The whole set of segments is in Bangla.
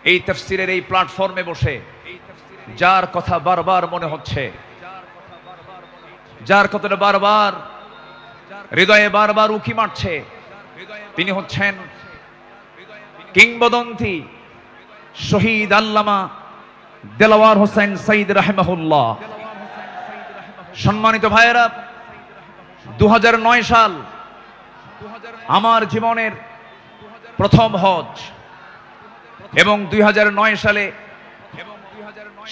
এই তাফসীরের এই প্ল্যাটফর্মে বসে যার কথা বারবার মনে হচ্ছে, যার কথাটা বারবার হৃদয়ে বারবার উকি মারছে, তিনি হচ্ছেন কিংবদন্তি শহীদ আল্লামা দেলাওয়ার হোসেন সাইদ রাহিমাহুল্লাহ। সম্মানিত ভাইয়েরা, 2009 সাল আমার জীবনের প্রথম হজ এবং 2009 সালে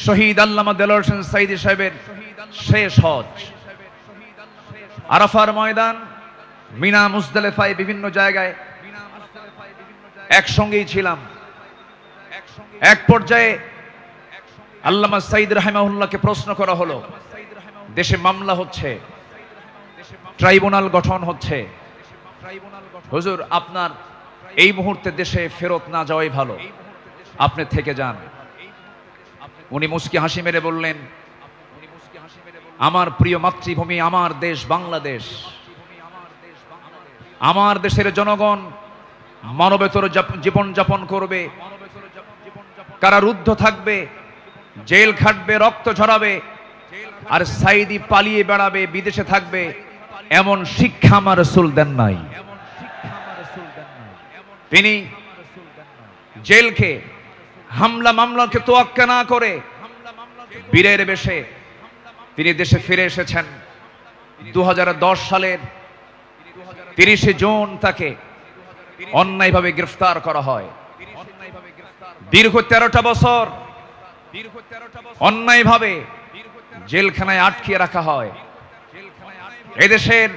শহীদ আল্লামা দেলাওয়ার হোসেন সাইদি সাহেবের শেষ হজ। আরাফার ময়দান, মিনা, মুজদালিফায় বিভিন্ন জায়গায় একসঙ্গেই ছিলাম। এক পর্যায়ে আল্লামা সাইদ রাহিমাহুল্লাহকে প্রশ্ন করা হলো, দেশে মামলা হচ্ছে, ট্রাইব্যুনাল গঠন হচ্ছে, হুজুর আপনার এই মুহূর্তে দেশে ফেরত না যাওয়াই ভালো, আপনি থেকে যান। উনি মুস্কি হাসি মেরে বললেন, আমার প্রিয় মাতৃভূমি, আমার দেশ বাংলাদেশ, আমার দেশের জনগণ মানবেতর জীবন যাপন করবে, কারারুদ্ধ থাকবে, জেল খাটবে, রক্ত ঝরাবে, আর সাইদি পালিয়ে বেড়াবে, বিদেশে থাকবে, এমন শিক্ষা আমার রাসূল দেন নাই। তিনি জেলকে, হামলা মামলাকে তোয়াক্কা না করে বীরের বেশে তিনি দেশে ফিরে এসেছেন। 2010 সালের 30 জুন তাকে অন্যায়ভাবে গ্রেফতার করা হয়। দীর্ঘ 13টা বছর অন্যায়ভাবে জেলখানায় আটকিয়ে রাখা হয়। এদেশের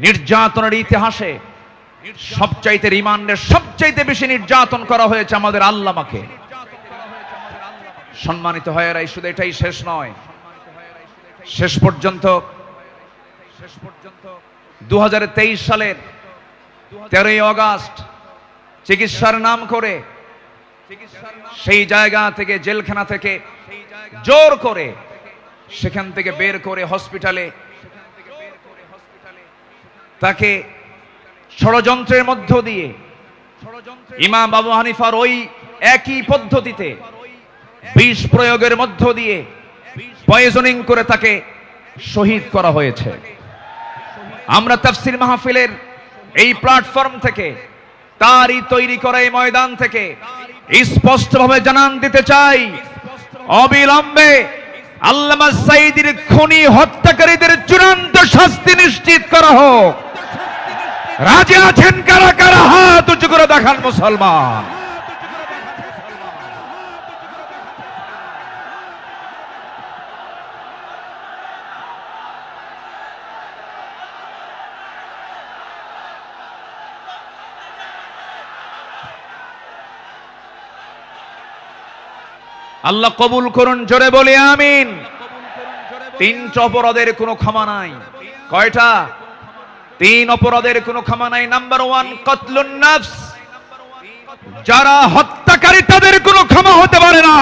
নির্যাতনের ইতিহাসে সবচাইতে রিমান্ডের সবচাইতে বেশি নির্যাতন করা হয়েছে আমাদের আল্লামাকে। সম্মানিত ভাইয়েরা, শুধু এটাই শেষ নয়, শেষ পর্যন্ত 2023 সালের 13ই আগস্ট চিকিৎসার নাম করে সেই জায়গা থেকে, জেলখানা থেকে জোর করে সেখান থেকে বের করে হসপিটালে তাকে ষড়যন্ত্রের মধ্য দিয়ে, ইমাম আবু হানিফার ওই একই পদ্ধতিতে বিষ প্রয়োগের মধ্য দিয়ে পয়জনিং করে তাকে শহীদ করা হয়েছে। আমরা তাফসীর মাহফিলের এই প্ল্যাটফর্ম থেকে, তারই তৈরি করা এই ময়দান থেকে স্পষ্টভাবে জানান দিতে চাই, অবিলম্বে আল্লামা সাইদির খুনি হত্যাকারীদের চূড়ান্ত শাস্তি নিশ্চিত করা হোক। রাজি আছেন কারা কারা? হাত উঁচু করে দেখান মুসলমান। আল্লাহ কবুল করুন, জোরে বলি আমিন। 3টা অপরাধের কোনো ক্ষমা নাই। কয়টা? 3 অপরাধের কোনো ক্ষমা নাই। নাম্বার 1 কতলুন নফস, যারা হত্যাকারী তাদের কোনো ক্ষমা হতে পারে না।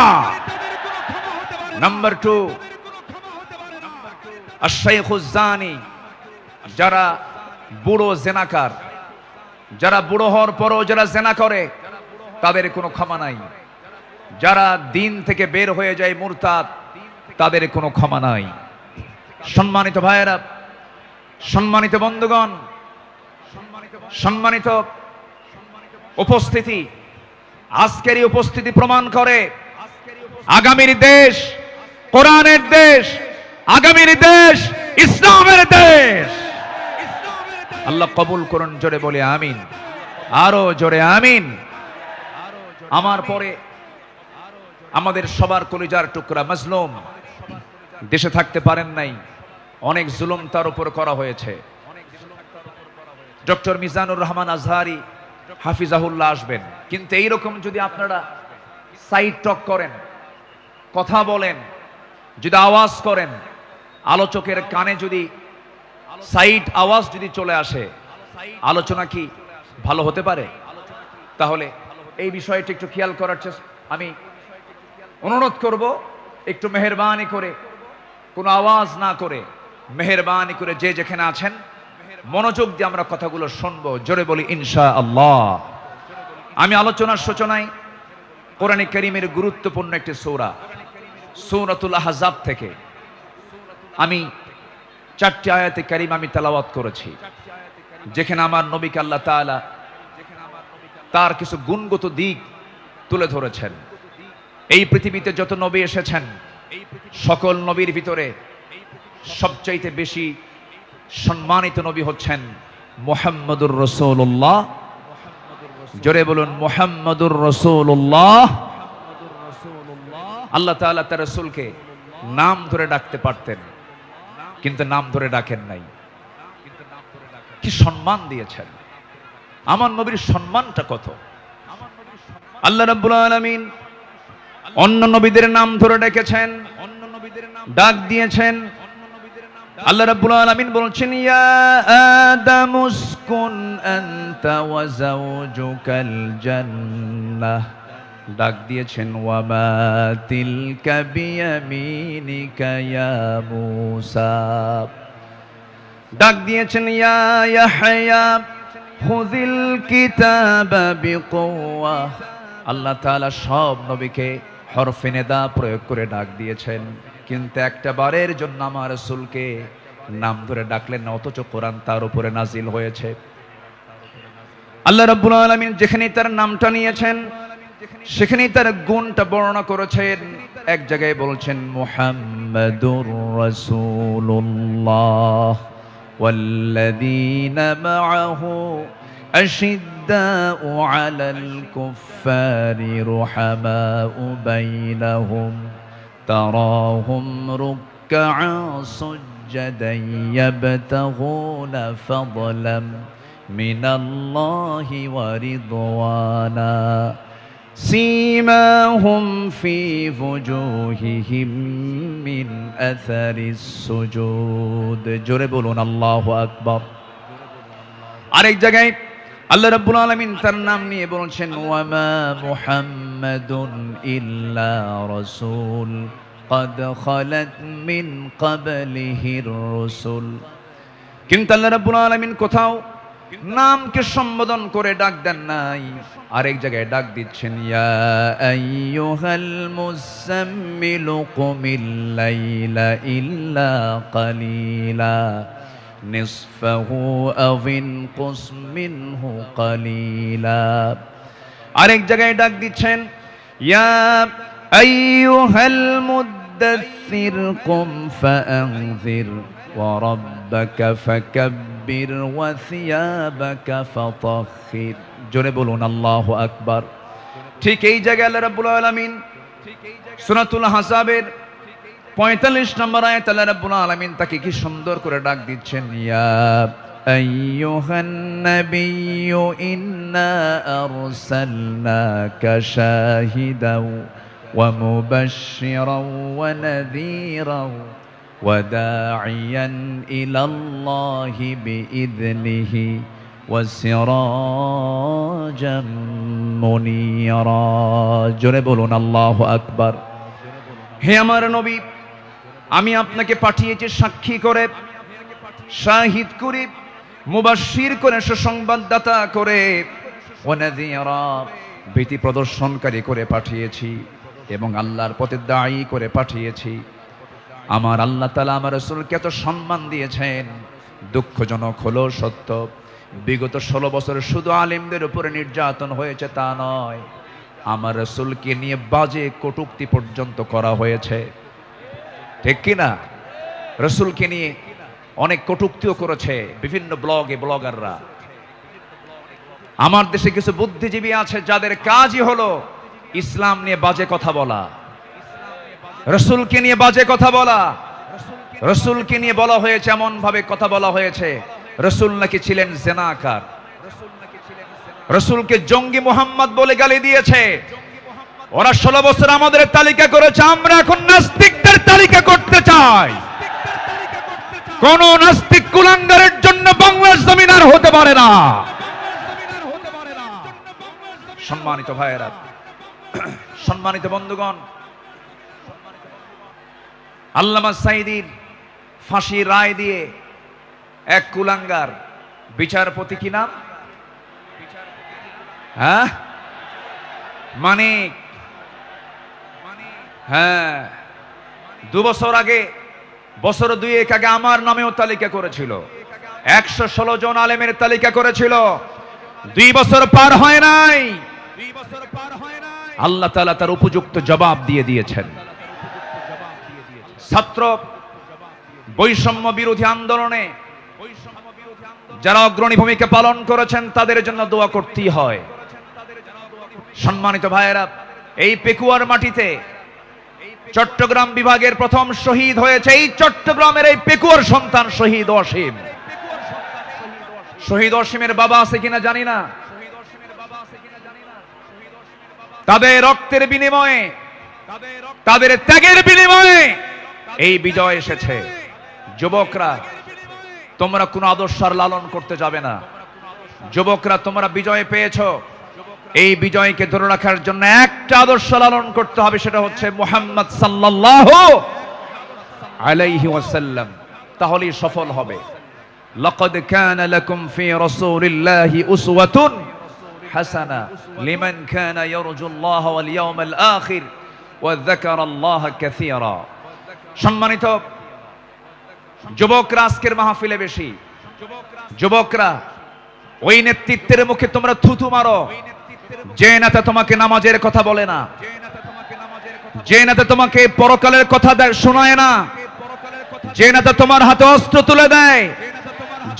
নাম্বার 2 আশ-শাইখুজ জানি, যারা বুড়ো জেনাকার, যারা বুড়ো হওয়ার পরও যারা জেনা করে তাদের কোনো ক্ষমা নাই। যারা দিন থেকে বের হয়ে যায় মুরতাদ, তাদের কোনো ক্ষমা নাই। সম্মানিত ভাইয়েরা, সম্মানিত বন্ধুগণ, সম্মানিত উপস্থিতি, আজকের এই উপস্থিতি প্রমাণ করে আগামীর দেশ কোরআনের দেশ, আগামীর দেশ ইসলামের দেশ। আল্লাহ কবুল করুন, জোরে বলে আমিন, আরো জোরে আমিন। আমার পরে আমাদের সবার কলিজার টুকরা মাজলুম দেশে থাকতে পারেন নাই, অনেক জুলুম তার উপর করা হয়েছে। ডক্টর মিজানুর রহমান আজহারি হাফিজাহুল্লাহ আসবেন, কিন্তু এইরকম যদি আপনারা সাইড টক করেন, কথা বলেন, যদি আওয়াজ করেন, আলোচকের কানে যদি সাইড আওয়াজ যদি চলে আসে, আলোচনা কি ভালো হতে পারে? তাহলে এই বিষয়টি একটু খেয়াল করার চেষ্টা আমি অনুরোধ করব, একটু মেহেরবানি করে, কোনো আওয়াজ না করে, মেহেরবানি করে যে যেখানে আছেন মনোযোগ দিয়ে আমরা কথাগুলো শুনবো। জোরে বলি ইনশাআল্লাহ। আমি আলোচনার সূচনায় কোরআনে কারীমের গুরুত্বপূর্ণ একটি সূরা, সূরাতুল আহজাব থেকে আমি 4টি আয়াতে কারীমা আমি তেলাওয়াত করেছি, যেখানে আমার নবীকে আল্লাহ তাআলা তার কিছু গুণগত দিক তুলে ধরেছেন। এই পৃথিবীতে যত নবী এসেছেন, সকল নবীর ভিতরে সবচাইতে বেশি সম্মানিত নবী হচ্ছেন মুহাম্মদুর রাসূলুল্লাহ। জোরে বলুন মুহাম্মদুর রাসূলুল্লাহ। আল্লাহ তাআলা তার রাসূলকে নাম ধরে ডাকতে পারতেন, কিন্তু নাম ধরে ডাকেন নাই। কি সম্মান দিয়েছেন! আমার নবীর সম্মানটা কত! আল্লাহ রাব্বুল আলামিন অন্য নবীদের নাম ধরে ডেকেছেন, ডাক দিয়েছেন। আল্লাহ রাব্বুল আলামিন বলছেন, ইয়া আদামুসকুন আনতা ওয়া যাওজুকাল জান্নাহ। ডাক দিয়েছেন, ওয়া মা তিলকা বিয়ামিনিকা ইয়া মূসা। ডাক দিয়েছেন, ইয়া ইয়াহইয়া খুযিল কিতাবা বিকুওয়া। আল্লাহ তাআলা সব নবীকে হরফে নিদা প্রয়োগ করে ডাক দিয়েছেন, কিন্তু একটা বারের জন্য আমার রাসূলকে নাম ধরে ডাকলেন না, অথচ কোরআন তার উপরে নাজিল হয়েছে। আল্লাহ রাব্বুল আলামিন যেখানে তার নামটা নিয়েছেন, সেখানেই তার গুণটা বর্ণনা করেছেন। এক জায়গায় বলছেন মুহাম্মাদুর রাসূলুল্লাহ ওয়াল্লাযীনা মাআহু أشداء على الكفار رحماء بينهم تراهم ركعا سجدا يبتغون فضلا من الله ورضوانا سيماهم في وجوههم من أثر السجود জোরে বলুন আল্লাহু আকবার। আরেক জায়গায় আল্লাহ রাব্বুল আলামিন তার নাম নিয়ে বলছেন, ওয়া মা মুহাম্মাদুন ইল্লা রাসূল قد خلت من قبله الرسل। কিন্তু আল্লাহ রাব্বুল আলামিন কোথাও নামকে সম্বোধন করে ডাক দেন নাই, আরেক জায়গায় ডাক দিচ্ছেন, ইয়া আইয়ুহাল মুযাম্মিলু কুমিল লাইলা ইল্লা কালিলা নিসফাহু আও ইনকুস মিনহু কালিলা। আরেক জায়গায় ডাক দিচ্ছেন, ইয়া আইয়ুহাল মুদ্দাসসির কুম ফাআনযির ওয়া রাব্বাকা ফাকাব্বির ওয়া সিয়াবাকা ফাতাহহির। জোরে বলুন আল্লাহু আকবার। ঠিক এই জায়গায় আল্লাহ রাব্বুল আলামিন সূরাতুল আহজাবের 45 নম্বর আয়াত আল্লাহ রাব্বুল আলামিন তাকে কি সুন্দর করে ডাক দিচ্ছেন, ইয়া আইয়ুহান নাবিয়্যু ইন্না আরসালনাকা শাহিদাও ওয়া মুবাশশিরাও ওয়া নাযীরাও ওয়া দাঈয়ান ইলাল্লাহি বিইذনিহি ওয়া সিরাজাম মুনীরা। জোরে বলুন আল্লাহু আকবার। হে আমার নবী, আমি আপনাকে পাঠিয়েছি সাক্ষী করে, শাহিদ করে, মুবাশশির করে, সুসংবাদদাতা করে, ওয়া নাযীরা ভীতি প্রদর্শনকারী করে পাঠিয়েছি, এবং আল্লাহর পথে দায়ী করে পাঠিয়েছি। আমার আল্লাহ তাআলা আমার রাসূলকে এত সম্মান দিয়েছেন। দুঃখজনক হলো সত্য, বিগত 16 বছর শুধু আলেমদের উপরে নির্যাতন হয়েছে তা নয়, আমার রাসূলকে নিয়ে বাজে কটূক্তি পর্যন্ত করা হয়েছে। ঠিক কিনা? রাসূলকে নিয়ে অনেক কটূক্তিও করেছে বিভিন্ন ব্লগাররা। আমার দেশে কিছু বুদ্ধিজীবী আছে যাদের কাজই হলো ইসলাম নিয়ে বাজে কথা বলা, রাসূলকে নিয়ে বাজে কথা বলা। রাসূলকে নিয়ে বলা হয়েছে, এমন ভাবে কথা বলা হয়েছে, রাসূল নাকি ছিলেন জিনাকার, রাসূলকে জঙ্গি মুহাম্মদ বলে গালি দিয়েছে। ওরা 16 বছর আমাদের তালিকা করেছে, আমরা এখন নাস্তিকদের তালিকা করতে চাই। কোন নাস্তিক কুলাঙ্গারের জন্য বাংলার জমিন আর হতে পারে না। সম্মানিত ভাইয়েরা, সম্মানিত বন্ধুগণ, আল্লামা সাঈদীর ফাঁসির রায় দিয়ে এক কুলাঙ্গার বিচারপতি, কি নাম? হ্যাঁ, মানিক হ্যাঁ, 2 বছর আগে, বছর 2 আগে আমার নামেও তালিকা করেছিল, 116 জন আলেমের তালিকা করেছিল। 2 বছর পার হয় নাই, আল্লাহ তাআলা তার উপযুক্ত জবাব দিয়ে দিয়েছেন। ছাত্র বৈষম্য বিরোধী আন্দোলনে যারা অগ্রণী ভূমিকা পালন করেছেন তাদের জন্য দোয়া করতেই হয়। সম্মানিত ভাইয়েরা, এই পেকুয়ার মাটিতে চট্টগ্রাম বিভাগের প্রথম শহীদ হয়েছে এই চট্টগ্রামের এই পেকুয়ার সন্তান শহীদ অসীম। শহীদ অসীমের বাবা আছে কিনা জানি না, তাদের রক্তের বিনিময়ে, তাদের ত্যাগের বিনিময়ে এই বিজয় এসেছে। যুবকরা, তোমরা কোন আদর্শ আর লালন করতে যাবে না। যুবকরা, তোমরা বিজয় পেয়েছো, এই বিজয়কে ধরে রাখার জন্য একটা আদর্শ লালন করতে হবে, সেটা হচ্ছে মুহাম্মদ সাল্লাল্লাহু আলাইহি ওয়াসাল্লাম। তাহলেই সফল হবে। লাকাদ কানা লাকুম ফি রাসূলিল্লাহি উসওয়াতুন হাসানা লিমান কানা ইয়ারজুল্লাহ ওয়াল ইয়াউমাল আখির ওয়া যাকারাল্লাহ কাসীরা। সম্মানিত যুবকরা, আজকের মাহফিলে বেশি যুবকরা, ওই নেতৃত্বের মুখে তোমরা থুতু মারো যে নেতা তোমাকে নামাজের কথা বলে না, যে নেতা তোমাকে পরকালের কথা শোনায় না, যে নেতা তোমার হাতে অস্ত্র তুলে দেয়,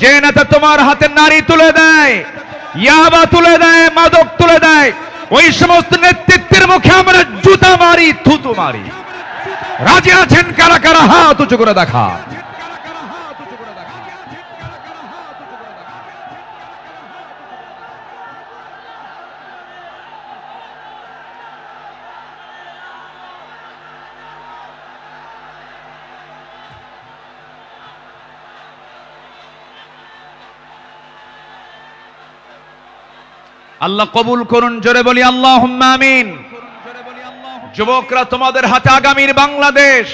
যে নেতা তোমার হাতে নারী তুলে দেয়, ইয়াবা তুলে দেয়, মাদক তুলে দেয়, ওই সমস্ত নেতৃত্বের মুখে আমরা জুতা মারি, থুতু মারি। রাজি আছেন কারা কারা? হাত উঁচু করে দেখা। আল্লাহ কবুল করুন, জোরে বলি আল্লাহুম্মা আমিন। যুবকরা, তোমাদের হাতে আগামীর বাংলাদেশ,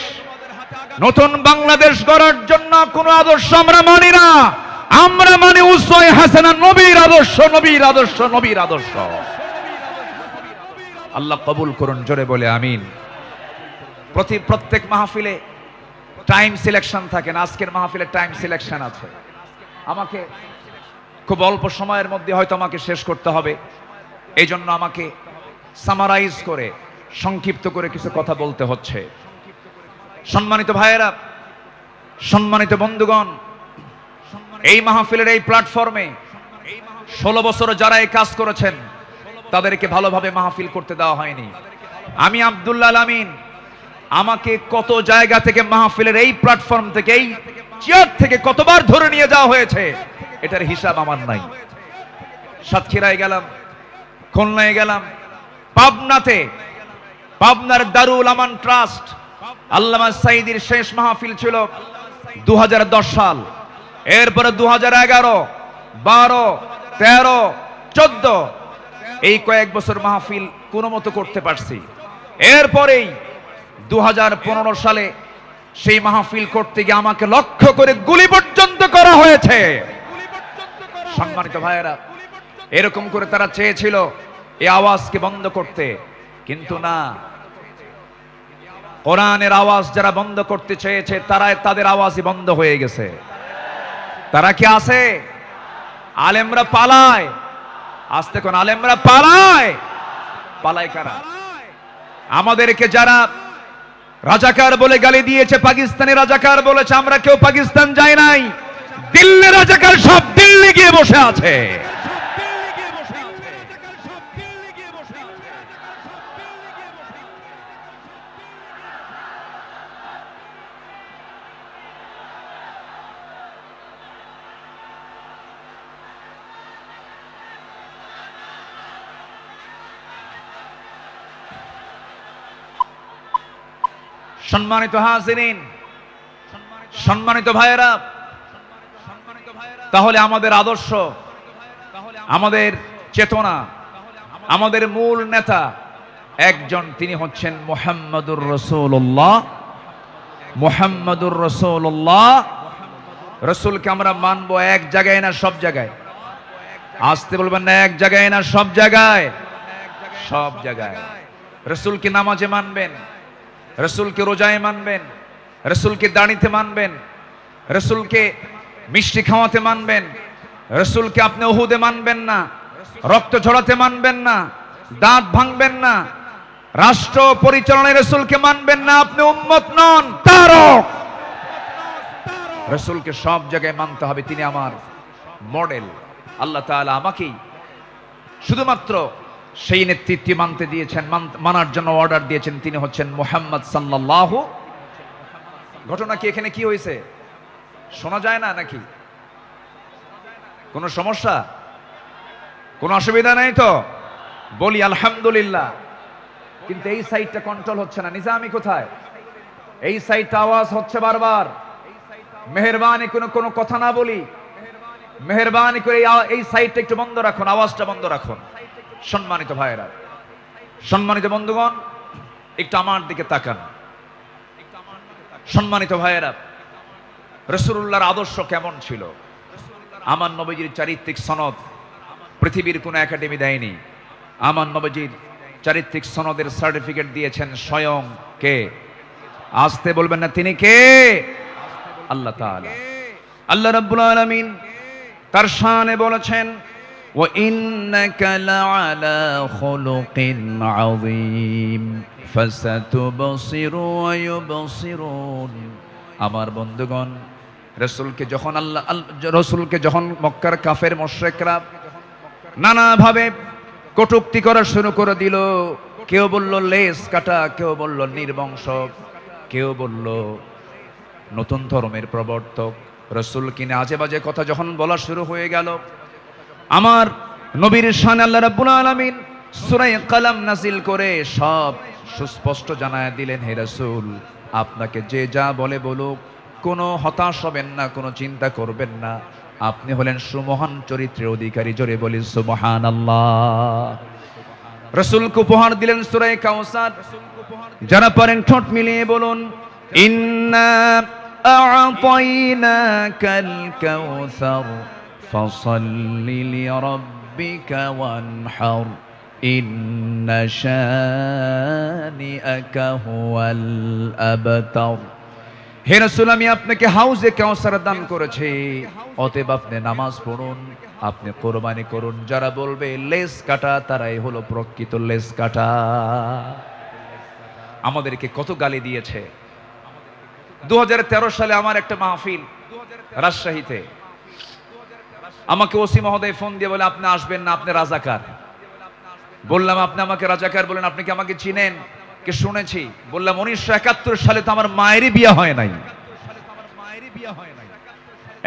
নতুন বাংলাদেশ গড়ার জন্য কোন আদর্শ আমরা মানি না, আমরা মানি উসওয়ায়ে হাসানা, নবীর আদর্শ, নবীর আদর্শ, নবীর আদর্শ। আল্লাহ কবুল করুন, জোরে বলে আমিন। প্রত্যেক মাহফিলে টাইম সিলেকশন থাকে না, আজকের মাহফিলে টাইম সিলেকশন আছে। আমাকে খুব অল্প সময়ের মধ্যে হয়তো আমাকে শেষ করতে হবে, এই জন্য আমাকে সামারাইজ করে, সংক্ষিপ্ত করে কিছু কথা বলতে হচ্ছে। সম্মানিত ভাইয়েরা, সম্মানিত বন্ধুগণ, এই মাহফিলের এই প্ল্যাটফর্মে 16 বছর যারা এই কাজ করেছেন তাদেরকে ভালোভাবে মাহফিল করতে দেওয়া হয়নি। আমি আব্দুল্লাহ আল আমিন, আমাকে কত জায়গা থেকে মাহফিলের এই প্ল্যাটফর্ম থেকে, এই চেয়ার থেকে কতবার ধরে নিয়ে যাওয়া হয়েছে, এটার হিসাব আমার নাই। সাতক্ষীরায় গেলাম, খুলনায় গেলাম, পাবনাতে, পাবনার দারুল আমান ট্রাস্ট, আল্লামা সাঈদীর শেষ মাহফিল ছিল 2010 সাল। এরপরে 2011, 12, 13, 14 এই কয়েক বছর মাহফিল কোনো মতো করতে পারছি। এরপরেই 2015 সালে সেই মাহফিল করতে গিয়ে আমাকে লক্ষ্য করে গুলি পর্যন্ত করা হয়েছে। সম্মানিত ভাইয়েরা, এরকম করে তারা চেয়েছিল এই আওয়াজকে বন্ধ করতে, কিন্তু না, কোরআনের আওয়াজ যারা বন্ধ করতে চেয়েছে তাদের আওয়াজই বন্ধ হয়ে গেছে। তারা কি আছে? আলেমরা পালায়, আস্তে কোন আলেমরা পালায়। পালায় কারা? আমাদেরকে যারা রাজাকার বলে গালি দিয়েছে, পাকিস্তানি রাজাকার বলেছে, আমরা কেউ পাকিস্তান যাই নাই। দিল্লি রাজাকার সব দিল্লি গিয়ে বসে আছে। সম্মানিত হাজিরিন, সম্মানিত ভাইয়েরা, তাহলে আমাদের আদর্শ, আমাদের চেতনা, আমাদের মূল নেতা একজন, তিনি হচ্ছেন মুহাম্মদুর রাসূলুল্লাহ। মুহাম্মদুর রাসূলুল্লাহ, রাসূলকে আমরা মানবো এক জায়গায় না সব জায়গায়? আসতে বলবেন না, এক জায়গায় না সব জায়গায়? সব জায়গায়। রাসূলকে নামাজে মানবেন, রসুলকে রোজায় মানবেন, রসুলকে দাড়িতে মানবেন, রসুলকে মিষ্টি খাওয়াতে মানবেন, রসুলকে আপনি উহুদে মানবেন না, রক্ত ঝরাতে মানবেন না, দাঁত ভাঙবেন না, রাষ্ট্র পরিচালনায় রসুলকে মানবেন না, আপনি উম্মত নন, তারক। রসুলকে সব জায়গায় মানতে হবে, তিনি আমার মডেল। আল্লাহ তাআলা আমাকেই শুধুমাত্র সেই নেতৃত্ব মানতে দিয়েছেন, মানার জন্য অর্ডার দিয়েছেন, তিনি হচ্ছেন মুহাম্মদ সাল্লাল্লাহু। ঘটনা কি এখানে কি হয়েছে শোনা যায় না নাকি? কোনো সমস্যা, কোনো অসুবিধা নেই তো? বলি আলহামদুলিল্লাহ। কিন্তু এই সাইডটা কন্ট্রোল হচ্ছে না। নিজামি কোথায়? এই সাইডটা আওয়াজ হচ্ছে বারবার। মেহেরবানি কোনো কথা না বলি, মেহেরবানি করে এই সাইডটা একটু বন্ধ রাখুন, আওয়াজটা বন্ধ রাখুন। সম্মানিত ভাইয়েরা, সম্মানিত বন্ধুগণ, একটু আমার দিকে তাকান। সম্মানিত ভাইয়েরা, রাসূলুল্লাহর আদর্শ কেমন ছিল? আমার নবীজির চারিত্রিক সনদ পৃথিবীর কোনো একাডেমি দেয়নি। আমার নবীজির চারিত্রিক সনদের সার্টিফিকেট দিয়েছেন স্বয়ং কে? আসতে বলবেন না, তিনি কে? আল্লাহ তাআলা। আল্লাহ রাব্বুল আলামিন তার শানে বলেছেন, ওয়া ইন্নাকা লাআলা খুলুকিন আযীম ফাসাতুবসিরু ওয়া ইউবসিরুন। আমার বন্ধুগণ, রাসূলকে যখন মক্কার কাফের মুশরিকরা নানাভাবে কটূক্তি করা শুরু করে দিল, কেউ বলল লেস কাটা, কেউ বলল নির্বংশ, কেউ বলল নতুন ধর্মের প্রবর্তক, রাসূল কিনে আজে বাজে কথা যখন বলা শুরু হয়ে গেল, আমার নবীর শানে আল্লাহ রাব্বুল আলামিন সূরা কলম নাযিল করে সব সুস্পষ্ট জানায় দিলেন, হে রাসূল, আপনাকে যে যা বলে বলুক, কোনো হতাশ হবেন না, কোনো চিন্তা করবেন না, আপনি হলেন সুমহান চরিত্রের অধিকারী। জোরে বলি সুবহানাল্লাহ। রাসূলকে উপহার দিলেন সূরা কাউসার। যারা পারেন ঠোঁট মিলিয়ে বলুন, ইন্না আ'তাইনাকাল কাউসার ফাসাল্লি লিরাব্বিকা ওয়ানহার ইন্না শানিআকা হুয়াল আবতার। হে রাসূল, আমি আপনাকে হাউজে কাউসার দান করেছি, অতএব আপনি নামাজ পড়ুন, আপনি কোরবানি করুন। যারা বলবে লেস কাটা, তারাই হলো প্রকৃত লেস কাটা। আমাদেরকে কত গালি দিয়েছে। 2013 সালে আমার একটা মাহফিল রাজশাহীতে, আমাকে ওসি মহোদয় ফোন দিয়ে বলে, আপনি আসবেন না, আপনি রাজাকার। বললাম, আপনি আমাকে রাজাকার বলেন, আপনি কি আমাকে চিনেন? কে শুনেছি। বললাম, 1971 সালে তো আমার মায়েরই বিয়ে হয় নাই।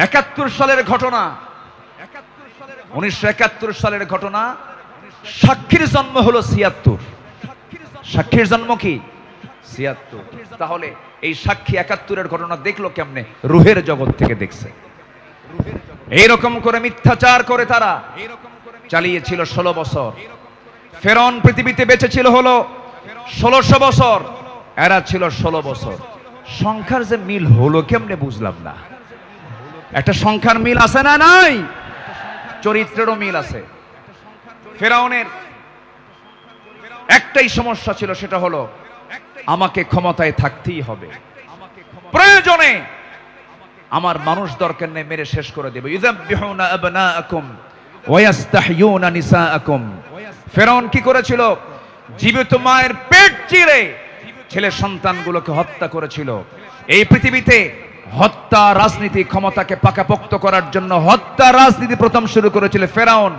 71 সালের ঘটনা, 1971 সালের ঘটনা। সাক্ষীর জন্ম হলো 76। সাক্ষীর জন্ম কি? 76। তাহলে এই সাক্ষী 71-এর ঘটনা দেখলো কেমনে? রুহের জগৎ থেকে দেখছে। এইরকম করে মিথ্যাচার করে তারা চালিয়েছিল 16 বছর। ফেরাউন পৃথিবীতে বেঁচে ছিল হলো 1600 বছর, এরা ছিল 16 বছর। সংখ্যার যে মিল হলো কেমনে বুঝলাম না। একটা সংখ্যার মিল আছে না? নাই। চরিত্রেরও মিল আছে। ফেরাউনের একটাই সমস্যা ছিল, সেটা হলো আমাকে ক্ষমতায় থাকতেই হবে, প্রয়োজনে আমার মানুষ দরকার নেই, মেরে শেষ করে দেবে। ইযাববিহুনা আবনাআকুম ওয়া ইস্তাহয়ুনা নিসাআকুম। ফেরাউন কি করেছিল? জীবিত মায়ের পেট চিরে ছেলে সন্তানগুলোকে হত্যা করেছিল। এই পৃথিবীতে হত্যা রাজনীতি, ক্ষমতাকে পাকাপোক্ত করার জন্য হত্যা রাজনীতি প্রথম শুরু করেছিল ফেরাউন।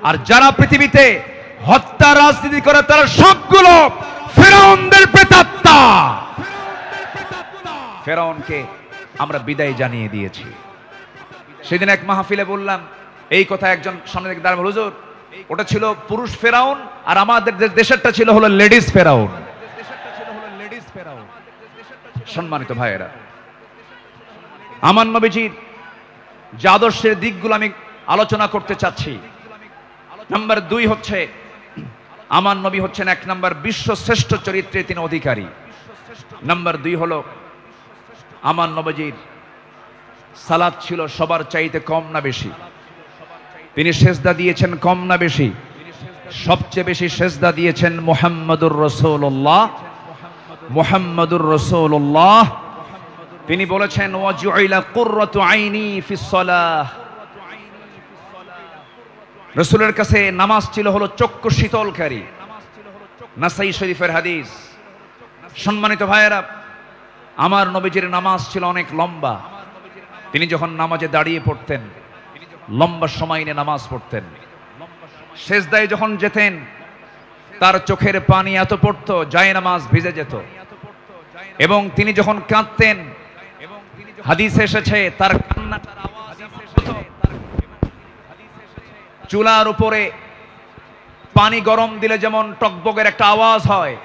আর যারা পৃথিবীতে হত্যা রাজনীতি করে, তারা সবগুলো ফেরাউনদের প্রেতাত্মা। ফেরাউনকে আমরা বিদায় জানিয়ে দিয়েছি। সেদিন এক মাহফিলে বললাম এই কথা, একজন সামনে থেকে দাঁড়ালো, হুজুর ওটা ছিল পুরুষ ফেরাউন, আর আমাদের দেশেরটা ছিল হলো লেডিস ফেরাউন। সম্মানিত ভাইয়েরা, আমার নবীজির যে আদর্শের দিকগুলো আমি আলোচনা করতে চাচ্ছি, নাম্বার 2 হচ্ছে, আমার নবী হচ্ছেন 1 নম্বর বিশ্ব শ্রেষ্ঠ চরিত্রের তিনি অধিকারী। নাম্বার 2 হলো আমার নবীজির সালাত ছিল সবার চাইতে কম না বেশি? তিনি সেজদা দিয়েছেন কম না বেশি? সবচেয়ে বেশি সেজদা দিয়েছেন মুহাম্মদুর রাসূলুল্লাহ মুহাম্মাদুর রাসূলুল্লাহ তিনি বলেছেন ওয়াজুইলা কুররাতু আইনি ফিস সালাহ, রাসূলের কাছে নামাজ ছিল হলো চক্ষু শীতলকারী। নাসাই শরীফের হাদিস। সম্মানিত ভাইয়েরা, আমার নবীজির নামাজ ছিল অনেক লম্বা। তিনি যখন নামাজে দাঁড়িয়ে পড়তেন লম্বা সময় নিয়ে নামাজ পড়তেন। সেজদায় যখন যেতেন তার চোখের পানি এত পড়তো যায় নামাজ ভিজে যেত। এবং তিনি যখন কাঁদতেন হাদিসে এসেছে তার কান্নাটার আওয়াজ চুলার উপরে পানি গরম দিলে যেমন টকবকের একটা আওয়াজ হয়,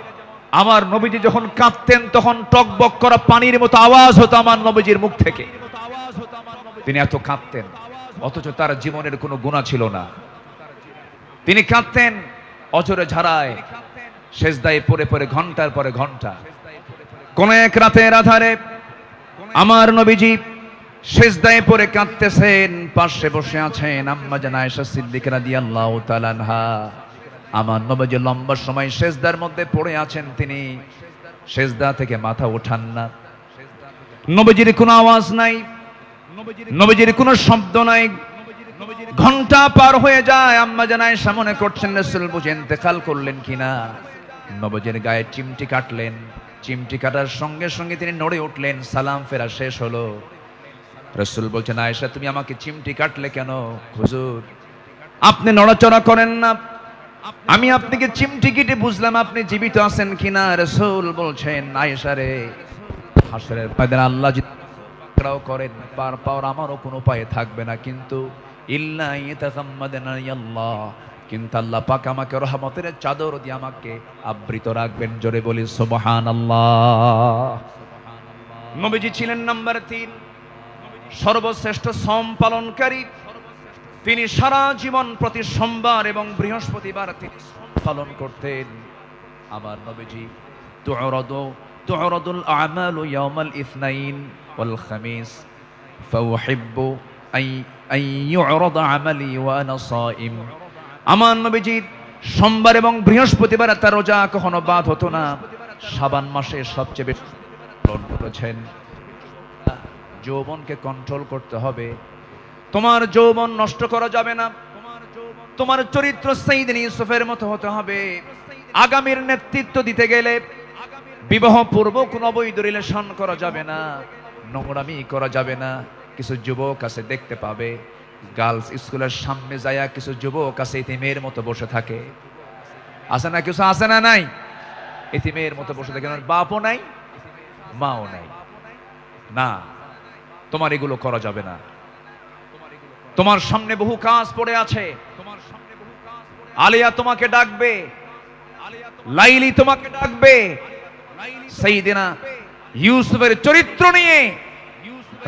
আমার নবীজি যখন কাঁদতেন তখন টকবক করা পানির মতো আওয়াজ হতো আমার নবীজির মুখ থেকে। তিনি এত কাঁদতেন, অথচ তার জীবনের কোনো গুনাহ ছিল না। তিনি কাঁদতেন অঝরে ঝাড়ায়, সেজদায় পড়ে পড়ে ঘন্টার পরে ঘন্টা। কোন এক রাতের আধারে আমার নবীজি সেজদায় পড়ে কাঁদতেছেন, পাশে বসে আছেন আম্মা জান আয়েশা সিদ্দিকা রাদিয়াল্লাহু তাআলা আনহা। আমার নবীজি লম্বা সময় সেজদার মধ্যে পড়ে আছেন, তিনি সেজদা থেকে মাথা ওঠান না। নবীজির কোনো আওয়াজ নাই, নবীজির কোনো শব্দ নাই। ঘন্টা পার হয়ে যায়, আম্মা জান আয়েশা মনে করছেন রাসূল বুঝি ইন্তেকাল করলেন কিনা। নবীজির গায়ে চিমটি কাটলেন, চিমটি কাটার সঙ্গে সঙ্গে তিনি নড়ে উঠলেন। সালাম ফেরা শেষ হলো, রাসূল বলছেন আয়েশা তুমি আমাকে চিমটি কাটলে কেন? হুজুর আপনি নড়াচড়া করেন না, আমি আপনাকে চিমটি কেটে বুঝলাম আপনি জীবিত আছেন কিনা। রাসূল বলছেন আয়েশা রে, হাসরের ময়দানে আল্লাহ যদি করেন পার পাওয়ার আমারও কোনো উপায় থাকবে না, কিন্তু ইল্লা ইয়াতাগাম্মাদানা আল্লাহ, কিন্তু আল্লাহ পাক আমাকে রহমতের চাদর দিয়ে আমাকে আবৃত রাখবেন। জোরে বলি সুবহানাল্লাহ। নবীজি ছিলেন নাম্বার 3 সর্বশ্রেষ্ঠ সম পালনকারী। তিনি সারা জীবন প্রতি সোমবার এবং বৃহস্পতিবার তিনি পালন করতেন। আমার নবীজি তু'রাদুল আমালু ইয়াওমাল ইসনাইন ওয়াল খামিস ফাউহিব্বু আন ইউ'রাদা আমালি ওয়া আনা সাইম। আমার নবীজির সোমবার এবং বৃহস্পতিবার তার রোজা কখনো বাদ হতো না। শাবান মাসে সবচেয়ে বেশি পালন করেছেন। যৌবনকে কন্ট্রোল করতে হবে, তোমার যৌবন নষ্ট করা যাবে না। তোমার চরিত্র সাইয়েদনা ইউসুফের মতো হতে হবে। আগামীর নেতৃত্ব দিতে গেলে বিবাহ পূর্ব কোনো অবৈধ রিলেশন করা যাবে না, নোংরামি করা যাবে না। কিছু যুবক আছে দেখতে পাবে গার্লস স্কুলের সামনে যায়া কিছু যুবক আছে ইতিমের মতো বসে থাকে। আছে না? কিছু আছে না? নাই? ইতিমের মতো বসে থাকে, বাপও নাই মাও নাই। না, তোমার এগুলো করা যাবে না। তোমার সামনে বহু কাজ পড়ে আছে। আলিয়া তোমাকে ডাকবে, লাইলি তোমাকে ডাকবে। সাইয়েদনা ইউসুফের চরিত্র নিয়ে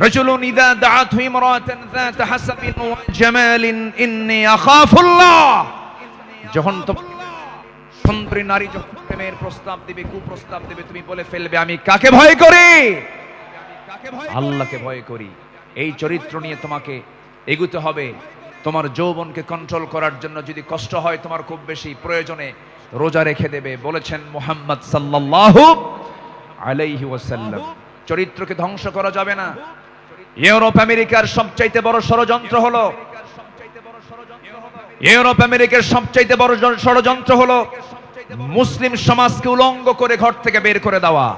রাজুলুন ইযা দাআতহু ইমরাতান যাত হাসাবিন ওয়া জামালিন ইন্নী আখাফুল্লাহ, যখন সুন্দরী নারী যখন প্রেমের প্রস্তাব দিবে, কুপ্রস্তাব দিবে, তুমি বলে ফেলবে আমি কাকে ভয় করি? আল্লাহকে ভয় করি। এই চরিত্র নিয়ে তোমাকে এগুতে হবে। তোমার যৌবনকে কন্ট্রোল করার জন্য যদি কষ্ট হয় তোমার খুব বেশি, প্রয়োজনে রোজা রেখে দেবে। বলেছেন মুহাম্মদ সাল্লাল্লাহু আলাইহি ওয়াসাল্লাম, চরিত্রকে ধ্বংস করা যাবে না। ইউরোপ আমেরিকার সবচাইতে বড় ষড়যন্ত্র হলো, ইউরোপ আমেরিকার সবচাইতে বড় ষড়যন্ত্র হলো মুসলিম সমাজকে উলঙ্গ করে ঘর থেকে বের করে দেওয়া।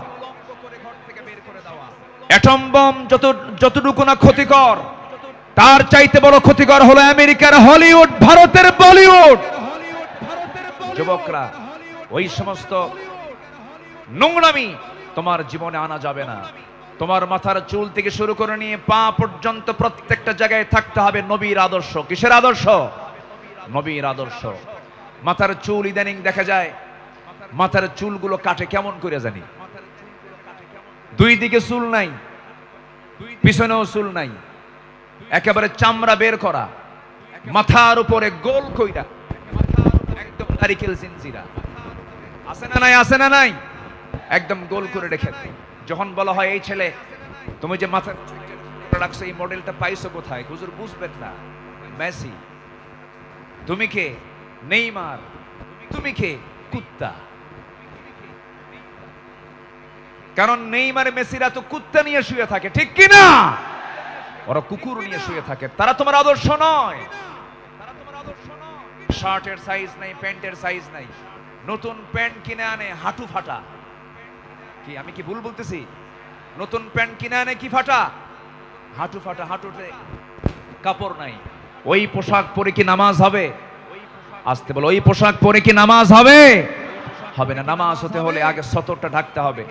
অ্যাটম বম যতটুকু না ক্ষতিকর, তার চাইতে বড় ক্ষতিকর হলো আমেরিকার হলিউড, ভারতের বলিউড। যুবকরা, ওই সমস্ত নোংরামি তোমার জীবনে আনা যাবে না। তোমার মাথার চুল থেকে শুরু করে নিয়ে পা পর্যন্ত প্রত্যেকটা জায়গায় থাকতে হবে নবীর আদর্শ। কিসের আদর্শ? নবীর আদর্শ। মাথার চুল ইদানিং দেখা যায় মাথার চুলগুলো কাটে কেমন করে জানি, দুই দিকে চুল নাই, পিছনেও চুল নাই, একেবারে চামড়া বের করা, মাথার উপরে গোল কইরা একদম নারিকেল জিনজিরা। আছে না নাই? আছে না নাই? একদম গোল করে রেখে। যখন বলা হয় এই ছেলে তুমি যে মাথা রাখছো এই মডেলটা পাইছো কোথায়? হুজুর বুঝবেন না। মেসি। তুমি কে? নেইমার। তুমি কে? কুত্তা। কারণ নেইমার মেসিরা তো কুত্তা নিয়ে শুয়ে থাকে, ঠিক কি না? ওরা কুকুর নিয়ে শুয়ে থাকে, তারা তোমার আদর্শ নয়। শার্টের সাইজ নাই, প্যান্টের সাইজ নাই, নতুন প্যান্ট কিনে আনে হাঁটু ফাটা। কি আমি কি ভুল বলতেছি? নতুন প্যান্ট কিনে আনে কি ফাটা? হাঁটু ফাটা, হাঁটুতে কাপড় নাই। ওই পোশাক পরে কি নামাজ হবে? আসতে বলো, ওই পোশাক পরে কি নামাজ হবে? হবে না। নামাজ হতে হলে আগে সতরটা ঢাকতে হবে।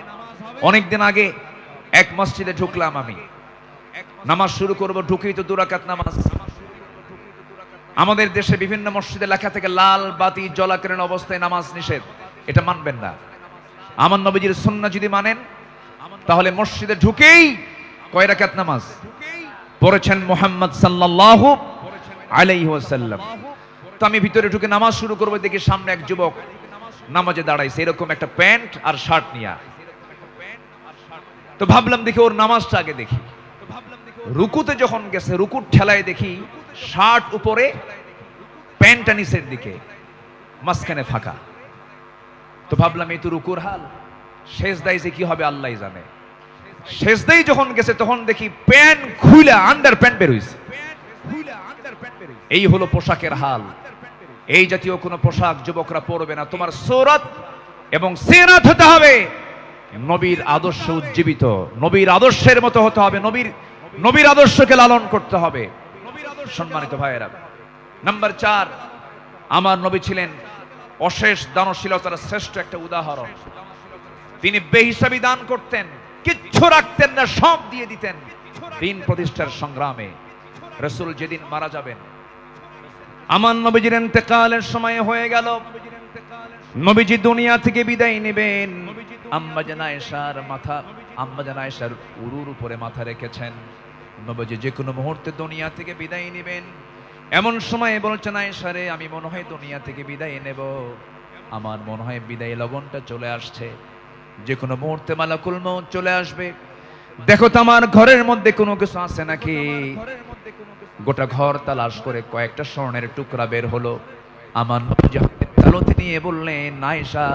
অনেকদিন আগে এক মসজিদে ঢুকলাম আমি, নামাজ শুরু করব, ঢুকেই তো 2 রাকাত নামাজ। আমাদের দেশে বিভিন্ন মসজিদে লেখা থেকে লাল বাতি জ্বলাকালীন অবস্থায় নামাজ নিষেধ, এটা মানবেন না। আমার নবীজির সুন্নাহ যদি মানেন তাহলে মসজিদে ঢুকেই কয় রাকাত নামাজ পড়েছেন মুহাম্মদ সাল্লাল্লাহু আলাইহি ওয়াসাল্লাম। তো আমি ভিতরে ঢুকে নামাজ শুরু করব, দেখি সামনে এক যুবক নামাজে দাঁড়াইছে, এরকম একটা প্যান্ট আর শার্ট নিয়ে। তো ভাবলাম দেখি ওর নামাজটা আগে দেখি। রুকুতে যখন গেছে, রুকুর ঠেলায় দেখি শার্ট উপরে, প্যান্টটা নিচের দিকে, মাঝখানে ফাঁকা। তো ভাবলাম এই তো রুকুর হাল, সেজদায় যে কি হবে আল্লাহই জানে। সেজদায় যখন গেছে তখন দেখি প্যান্ট খুইলা আন্ডার প্যান্ট বের হইছে। এই হলো পোশাকের হাল। এই জাতীয় কোনো পোশাক যুবকরা পরবে না। তোমার সূরত এবং সিরাত হতে হবে নবীর আদর্শ উজ্জীবিত, নবীর আদর্শের মতো হতে হবে, নবীর আদর্শকে লালন করতে হবে। সম্মানিত ভাইয়েরা, নাম্বার 4, আমার নবী ছিলেন অশেষ দানশীলতার শ্রেষ্ঠ একটা উদাহরণ। তিনি বেহিসাবি দান করতেন, কিচ্ছু রাখতেন না, সব দিয়ে দিতেন দিন প্রতিষ্ঠার সংগ্রামে। রাসূল যেদিন মারা যাবেন, আমার নবীজির ইন্তেকালের সময় হয়ে গেল, নবীজি দুনিয়া থেকে বিদায় নেবেন। আম্মা জান আয়েশার মাথা, আম্মা জান আয়েশার উরুর উপরে মাথা রেখেছেন। নবীজি যে কোনো মুহূর্তে দুনিয়া থেকে বিদায় নেবেন। এমন সময় বলছেন, আয়েশা রে, আমি মনে হয় দুনিয়া থেকে বিদায় নেব, আমার মনে হয় বিদায় লগনটা চলে আসছে, যে কোনো মুহূর্তে মালাকুল মউত চলে আসবে। দেখো তো আমার ঘরের মধ্যে কোনো কিছু আছে নাকি। গোটা ঘর তালাশ করে কয়েকটা স্বর্ণের টুকরা বের হলো। আমার নবী হাতে তালতি নিয়ে বললেন, আয়েশা,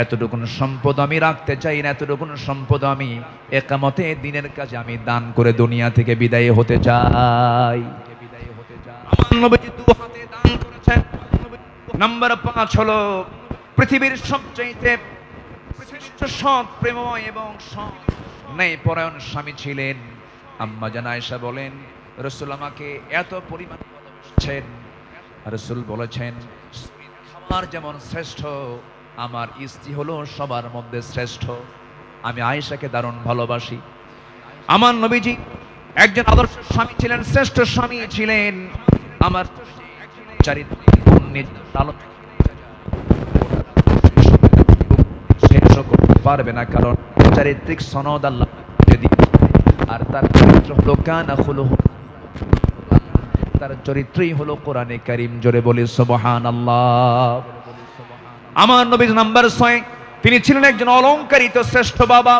এতটুকুন সম্পদ আমি রাখতে চাই না, এতটুকুন সম্পদ আমি একামতে দিনের কাজে আমি দান করে দুনিয়া থেকে বিদায় হতে চাই। আমার নবী 2 হাতে দান করেছেন। নাম্বার 5 হলো পৃথিবীর সবচেয়ে শ্রেষ্ঠ সৎ, প্রেমময় এবং সৎ ন্যায়পরায়ণ স্বামী ছিলেন। আম্মা জান আয়েশা বলেন, রাসূল আমাকে এত পরিমাণ ভালোবাসেন। রাসূল বলেছেন, আমার যেমন শ্রেষ্ঠ, আমার স্ত্রী হলো সবার মধ্যে শ্রেষ্ঠ। আমি আয়েশাকে দারুণ ভালোবাসি। আমার নবীজি একজন আদর্শ স্বামী ছিলেন, শ্রেষ্ঠ স্বামী ছিলেন। আমার চারিত্রিক শেষ করতে পারবে না, কারণ চারিত্রিক সনদ আল্লাহ আর তার চরিত্র হলো কানা খুলুহু, তার চরিত্রই হলো কোরআনে কারীম। জোরে বলি সুবহানাল্লাহ। আমার নবী নাম্বার 6, তিনি ছিলেন একজন অলংকারিত শ্রেষ্ঠ বাবা।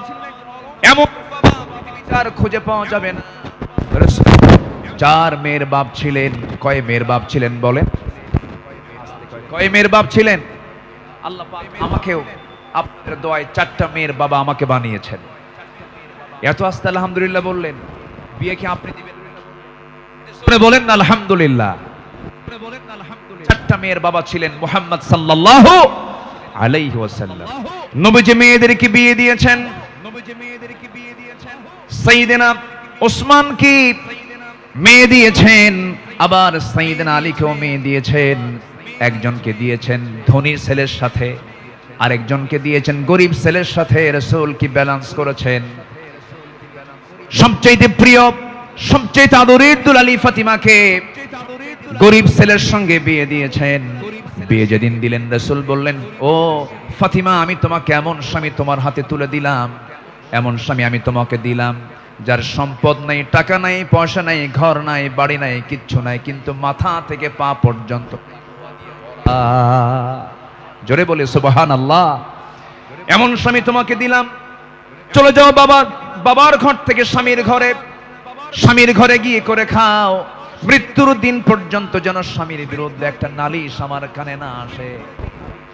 এমন বাবা পৃথিবীতে খুঁজে পাওয়া যাবে না। 4 মেয়ের বাপ ছিলেন। কয় মেয়ের বাপ ছিলেন বলেন? কয় মেয়ের বাপ ছিলেন? আল্লাহ পাক আমাকেও আপনাদের দোয়ায় 4টা মেয়ের বাবা আমাকে বানিয়েছেন। এত আস্তে আলহামদুলিল্লাহ বললেন। বিয়ে কি আপনি দিবেন? বলেন না আলহামদুলিল্লাহ। 4টা মেয়ের বাবা ছিলেন মুহাম্মদ সাল্লাল্লাহু আলাইহি ওয়াসাল্লাম। নবীজি মেয়েদেরকে বিয়ে দিয়েছেন। সাইয়েদনা ওসমান কি মেয়ে দিয়েছেন, আবার সাইয়েদনা আলীকেও মেয়ে দিয়েছেন। একজনকে দিয়েছেন ধনীর ছেলের সাথে, আরেকজনকে দিয়েছেন গরিব ছেলের সাথে। রাসূল কি ব্যালেন্স করেছেন। সবচেয়ে প্রিয়, সবচেয়ে আদরের দুলালী ফাতিমাকে গরিব ছেলের সঙ্গে বিয়ে দিয়েছেন। বিয়ে যেদিন দিলেন, রাসূল বললেন, ও ফাতিমা, আমি তোমাকে এমন স্বামী তোমার হাতে তুলে দিলাম, এমন স্বামী আমি তোমাকে দিলাম, যার সম্পদ নাই, টাকা নাই, পয়সা নাই, ঘর নাই, বাড়ি নাই, কিচ্ছু নাই, কিন্তু মাথা থেকে পা পর্যন্ত। জোরে বলে সুবহানাল্লাহ। এমন স্বামী তোমাকে দিলাম। চলে যাও বাবার ঘর থেকে স্বামীর ঘরে গিয়ে করে খাও। মৃত্যুর দিন পর্যন্ত যেন স্বামীর বিরুদ্ধে একটা নালিশ আমার কানে না আসে।